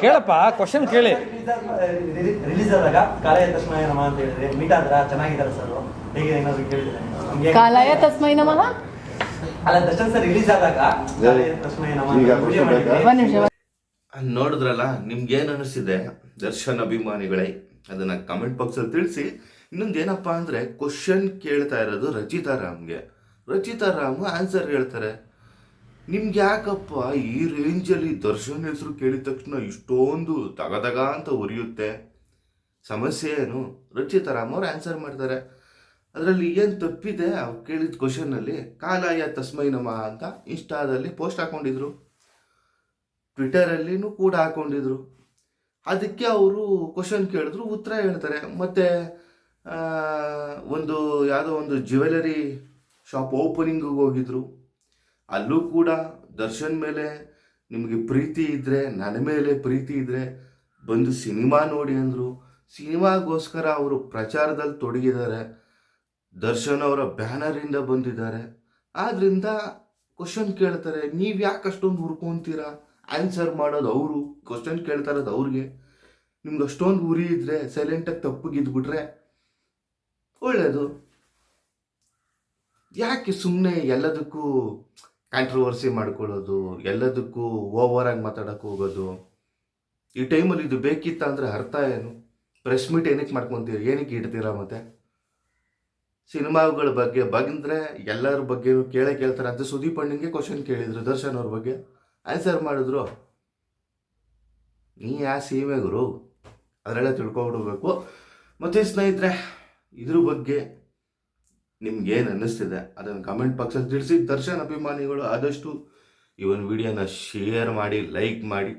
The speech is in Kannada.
ಕೇಳಪ್ಪ, ಕ್ವಶನ್ ಕೇಳಿ. ರಿಲೀಸ್ ಆದಾಗ ಕಾಲಯ ತಸ್ಮೈ ನಮಃ ಅಂತ ಹೇಳಿದ್ರೆ ಮೀಟ್ ಆದ್ರ ಚೆನ್ನಾಗಿದ್ದಾರೆ ಸರ್, ಹೇಗೆ ಏನಾದ್ರು ಕೇಳಿದ್ರೆ ಕಾಲಯ ತಸ್ಮೈ ನಮಃ ಅಲ್ಲ ದರ್ಶನ್ ಸರ್ ರಿಲೀಸ್ ಆದಾಗ ಕಾಲಯ ತಸ್ಮೈ ನಮಃ ಒಂದ್ ನಿಮಿಷ. ನೋಡಿದ್ರಲ್ಲ, ನಿಮ್ಗೇನು ಅನಿಸಿದೆ ದರ್ಶನ್ ಅಭಿಮಾನಿಗಳೇ, ಅದನ್ನ ಕಮೆಂಟ್ ಬಾಕ್ಸಲ್ಲಿ ತಿಳಿಸಿ. ಇನ್ನೊಂದೇನಪ್ಪ ಅಂದರೆ, ಕ್ವಶನ್ ಕೇಳ್ತಾ ಇರೋದು ರಚಿತಾ ರಾಮ್ಗೆ. ರಚಿತಾ ರಾಮ್ ಆನ್ಸರ್ ಹೇಳ್ತಾರೆ. ನಿಮ್ಗೆ ಯಾಕಪ್ಪ ಈ ರೇಂಜಲ್ಲಿ ದರ್ಶನ್ ಹೆಸರು ಕೇಳಿದ ತಕ್ಷಣ ಇಷ್ಟೊಂದು ತಗದಗ ಅಂತ ಉರಿಯುತ್ತೆ? ಸಮಸ್ಯೆ ಏನು? ರಚಿತಾ ರಾಮ್ ಅವ್ರು ಆನ್ಸರ್ ಮಾಡ್ತಾರೆ. ಅದರಲ್ಲಿ ಏನು ತಪ್ಪಿದೆ? ಅವ್ರು ಕೇಳಿದ ಕ್ವಶನ್ನಲ್ಲಿ ಕಾಲಾಯ ತಸ್ಮೈ ನಮಃ ಅಂತ ಇನ್ಸ್ಟಾದಲ್ಲಿ ಪೋಸ್ಟ್ ಹಾಕೊಂಡಿದ್ರು, ಟ್ವಿಟರಲ್ಲಿನೂ ಕೂಡ ಹಾಕೊಂಡಿದ್ರು. ಅದಕ್ಕೆ ಅವರು ಕ್ವಶನ್ ಕೇಳಿದ್ರು, ಉತ್ತರ ಹೇಳ್ತಾರೆ. ಮತ್ತು ಯಾವುದೋ ಒಂದು ಜ್ಯುವೆಲರಿ ಶಾಪ್ ಓಪನಿಂಗಿಗೆ ಹೋಗಿದ್ರು, ಅಲ್ಲೂ ಕೂಡ ದರ್ಶನ್ ಮೇಲೆ ನಿಮಗೆ ಪ್ರೀತಿ ಇದ್ದರೆ, ನನ್ನ ಮೇಲೆ ಪ್ರೀತಿ ಇದ್ದರೆ ಬಂದು ಸಿನಿಮಾ ನೋಡಿ ಅಂದರು. ಸಿನಿಮಾಗೋಸ್ಕರ ಅವರು ಪ್ರಚಾರದಲ್ಲಿ ತೊಡಗಿದ್ದಾರೆ, ದರ್ಶನ್ ಅವರ ಬ್ಯಾನರಿಂದ ಬಂದಿದ್ದಾರೆ. ಆದ್ದರಿಂದ ಕ್ವಶನ್ ಕೇಳ್ತಾರೆ. ನೀವು ಯಾಕೆ ಅಷ್ಟೊಂದು ಹುರ್ಕೊತೀರಾ? ಆನ್ಸರ್ ಮಾಡೋದು ಅವರು, ಕ್ವಶನ್ ಕೇಳ್ತಾ ಇರೋದು ಅವ್ರಿಗೆ. ನಿಮ್ಗೆ ಅಷ್ಟೊಂದು ಉರಿ ಇದ್ದರೆ ಸೈಲೆಂಟಾಗಿ ತಪ್ಪಗಿದ್ಬಿಟ್ರೆ ಒಳ್ಳೆಯದು. ಯಾಕೆ ಸುಮ್ಮನೆ ಎಲ್ಲದಕ್ಕೂ ಕಾಂಟ್ರವರ್ಸಿ ಮಾಡ್ಕೊಳ್ಳೋದು, ಎಲ್ಲದಕ್ಕೂ ಓವರಾಗಿ ಮಾತಾಡೋಕ್ಕೆ ಹೋಗೋದು? ಈ ಟೈಮಲ್ಲಿ ಇದು ಬೇಕಿತ್ತ ಅಂದರೆ ಅರ್ಥ ಏನು? ಪ್ರೆಸ್ ಮೀಟ್ ಏನಕ್ಕೆ ಮಾಡ್ಕೊತೀರಿ? ಏನಕ್ಕೆ ಇಡ್ತೀರಾ? ಮತ್ತು ಸಿನಿಮಾಗಳ ಬಗ್ಗೆ ಬಂದರೆ ಎಲ್ಲರ ಬಗ್ಗೆನೂ ಕೇಳ್ತಾರೆ ಅಂತ ಸುದೀಪ್ ಅಣ್ಣಂಗೆ ಕ್ವಶನ್ ಕೇಳಿದ್ರು, ದರ್ಶನ್ ಅವ್ರ ಬಗ್ಗೆ ಆನ್ಸರ್ ಮಾಡಿದ್ರು. ನೀ ಯಾ ಸೀಮೆ ಗುರು? ಅದರೆಲ್ಲ ತಿಳ್ಕೊಬಿಡ್ಬೇಕು. ಮತ್ತು ಸ್ನೇಹಿತರೆ, ಇದ್ರ ಬಗ್ಗೆ ನಿಮ್ಗೇನು ಅನ್ನಿಸ್ತಿದೆ ಅದನ್ನು ಕಮೆಂಟ್ ಬಾಕ್ಸಲ್ಲಿ ತಿಳಿಸಿ. ದರ್ಶನ್ ಅಭಿಮಾನಿಗಳು ಆದಷ್ಟು ಈ ಒಂದು ವಿಡಿಯೋನ ಶೇರ್ ಮಾಡಿ, ಲೈಕ್ ಮಾಡಿ.